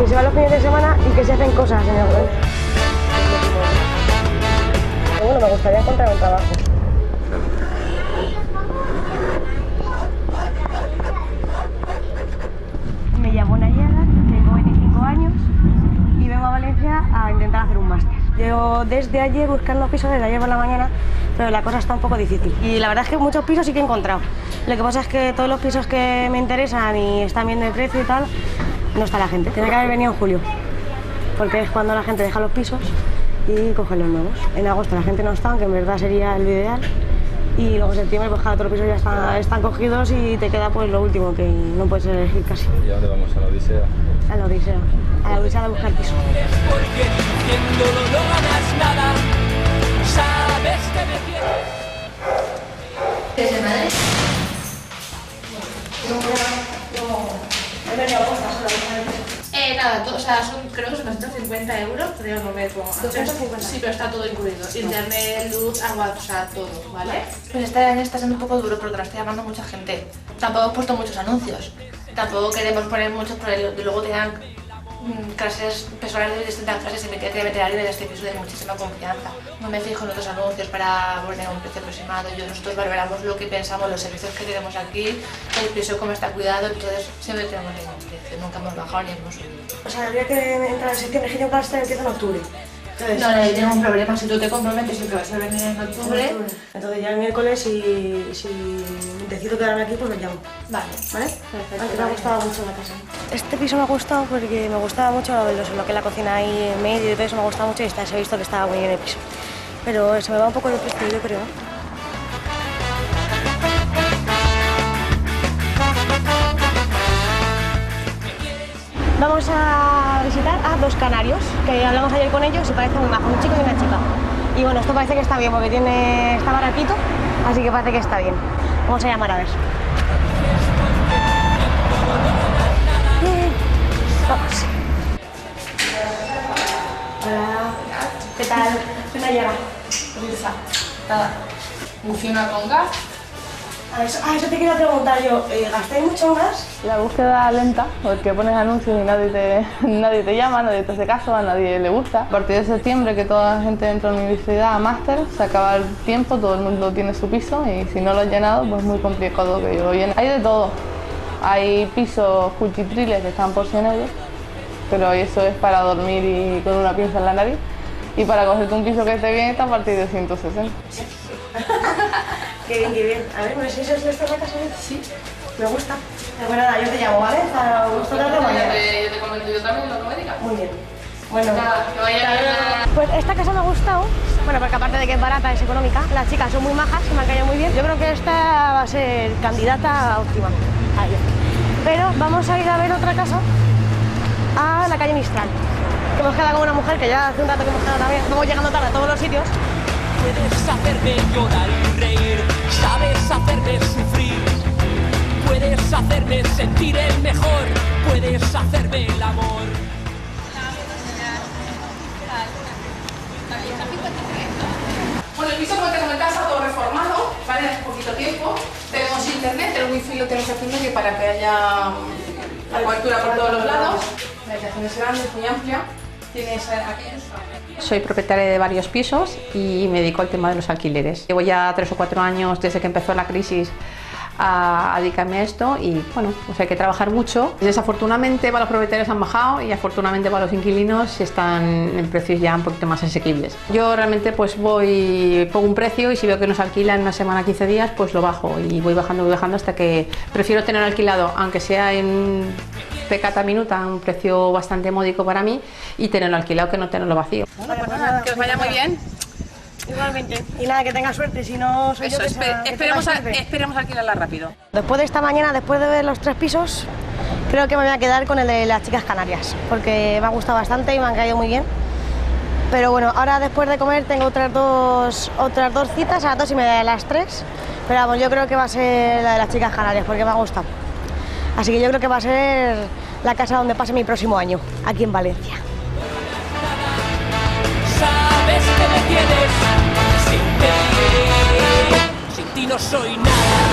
se van los fines de semana y que se hacen cosas en el web. Bueno, me gustaría encontrar un trabajo. Me llamo Nayara, tengo 25 años y vengo a Valencia a intentar hacer un máster. Llevo desde ayer buscando pisos, desde ayer por la mañana, pero la cosa está un poco difícil. Y la verdad es que muchos pisos sí que he encontrado. Lo que pasa es que todos los pisos que me interesan y están bien de precio y tal, no está la gente. Tiene que haber venido en julio, porque es cuando la gente deja los pisos y coge los nuevos. En agosto la gente no está, aunque en verdad sería lo ideal. Y luego en septiembre pues todos los pisos ya están cogidos y te queda pues lo último, que no puedes elegir casi. ¿Y a dónde vamos? ¿A la Odisea? A la Odisea. A la Odisea de buscar piso. Porque diciéndolo no ganas nada. Sabes que me quieres. ¿Eres de Madrid? He venido a postas sola. Nada, o sea, creo que son 250 euros, creo, no me pongo. 250. Sí, pero está todo incluido. Internet, luz, agua, o sea, todo, ¿vale? Pues este año está siendo un poco duro porque lo estoy llamando mucha gente. Tampoco he puesto muchos anuncios. Tampoco queremos poner muchos por el y luego tengan clases, personas de distintas clases y me tiene que meter a alguien de este piso de muchísima confianza. No me fijo en otros anuncios para poner un precio aproximado. Nosotros valoramos lo que pensamos, los servicios que tenemos aquí, el piso cómo está cuidado, entonces siempre tenemos el mismo precio, nunca hemos bajado ni hemos subido. O sea, habría que entrar en septiembre, que yo clase empieza en octubre. Entonces, No, no, hay ningún problema. Si tú te comprometes y que vas a venir en octubre. Entonces ya el miércoles, si decido quedarme aquí, pues me llamo. Vale. ¿Vale? Perfecto. Aunque me ha gustado mucho la casa. Este piso me ha gustado porque me gustaba mucho lo que es la cocina ahí en medio y todo eso me ha gustado mucho y se ha visto que estaba muy bien el piso. Pero se me va un poco de precio, yo creo. Vamos a visitar a dos canarios, que hablamos ayer con ellos y parece muy majo, un chico y una chica. Y bueno, esto parece que está bien porque está baratito, así que parece que está bien. Vamos a llamar a ver. Vamos. Hola. ¿Qué tal? Soy Nayara. Lisa, nada, funciona con gas. Eso te quería preguntar yo, ¿gastáis mucho más? La búsqueda lenta, porque pones anuncios y nadie te llama, nadie te hace caso, a nadie le gusta. A partir de septiembre, que toda la gente entra a la universidad, a máster, se acaba el tiempo, todo el mundo tiene su piso y si no lo has llenado, pues es muy complicado que yo lo llene. Hay de todo. Hay pisos cuchitriles que están por 100 euros, pero eso es para dormir y con una pinza en la nariz. Y para cogerte un piso que esté bien está a partir de 160. Qué bien, qué bien. A ver, ¿me decís si esta es la casa? Sí. Me gusta. Bueno, nada, yo te llamo, ¿vale? Para gustarte mañana. Yo te comento yo también lo que me digas. Muy bien. Bueno, Nada, que vaya bien. pues esta casa me ha gustado. Bueno, porque aparte de que es barata, es económica. Las chicas son muy majas, me han caído muy bien. Yo creo que esta va a ser candidata óptima. Ahí. Pero vamos a ir a ver otra casa a la calle Mistral. Que hemos quedado con una mujer que ya hace un rato que hemos quedado también. Vamos llegando tarde a todos los sitios. Puedes hacerme llorar y reír, sabes hacerme sufrir, puedes hacerme sentir el mejor, puedes hacerme el amor. Bueno, el piso, como te comentaba, está todo reformado, ¿vale? Hace poquito tiempo. Tenemos internet, el wifi lo tenemos aquí en medio para que haya la cobertura por todos los lados. La habitación es grande, es muy amplia. Tienes aquí. Soy propietaria de varios pisos y me dedico al tema de los alquileres. Llevo ya 3 o 4 años desde que empezó la crisis a dedicarme a esto y bueno, pues hay que trabajar mucho. Desafortunadamente para los propietarios han bajado y afortunadamente para los inquilinos están en precios ya un poquito más asequibles. Yo realmente pues pongo un precio y si veo que nos alquilan una semana, 15 días, pues lo bajo y voy bajando hasta que prefiero tener alquilado, aunque sea en pecata minuta, un precio bastante módico para mí, y tenerlo alquilado que no tenerlo vacío. Bueno, pues nada, Que os vaya muy bien. Igualmente. Y nada, que tenga suerte, si no soy Eso, yo que esperemos alquilarla rápido. Después de esta mañana, después de ver los 3 pisos, creo que me voy a quedar con el de las chicas canarias, porque me ha gustado bastante y me han caído muy bien. Pero bueno, ahora después de comer tengo otras dos citas, a las 2:30 de las 3, pero vamos, yo creo que va a ser la de las chicas canarias, porque me ha gustado. Así que yo creo que va a ser la casa donde pase mi próximo año, aquí en Valencia. Sabes que me tienes sin ti no soy nada.